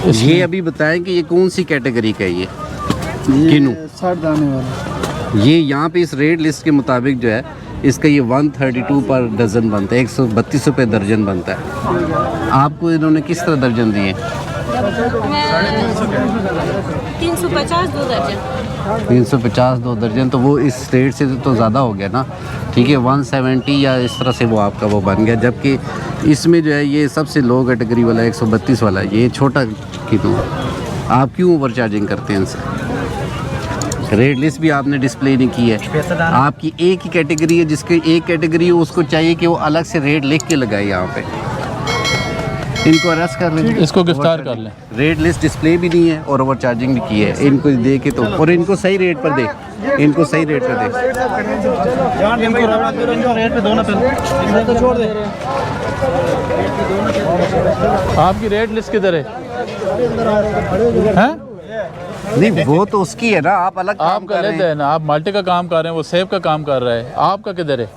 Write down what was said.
ये अभी बताएं कि ये कौन सी कैटेगरी का है ये किनू? 60 दाने वाला। ये यहाँ पे इस रेट लिस्ट के मुताबिक जो है इसका ये 132 पर दर्जन बनता है, 132 रुपये दर्जन बनता है। आपको इन्होंने किस तरह दर्जन दिए? 350 2 दर्जन। 350 2 दर्जन, तो वो इस रेट से तो ज़्यादा हो गया ना। ठीक है, 170 या इस तरह से वो आपका वो बन गया, जबकि इसमें जो है ये सबसे लो कैटेगरी वाला 132 वाला, ये छोटा किनू। आप क्यों ओवर चार्जिंग करते हैं इनसे? रेट लिस्ट भी आपने डिस्प्ले नहीं की है। आपकी एक ही कैटेगरी है, जिसकी एक कैटेगरी है उसको चाहिए कि वो अलग से रेट लिख के लगाए यहाँ पे। इनको अरेस्ट कर लें, इसको गिरफ्तार कर लें। रेट लिस्ट डिस्प्ले भी नहीं है और ओवर चार्जिंग भी की है। इनको दे के तो, और इनको सही रेट पर दे, इनको सही रेट पर दे। आपकी रेट लिस्ट किधर है? हैं? नहीं, वो तो उसकी है ना, आप अलग काम आपका कर रहे लेते हैं। हैं ना, आप माल्टे का काम कर रहे हैं, वो सेब का काम कर रहा है, आपका किधर है?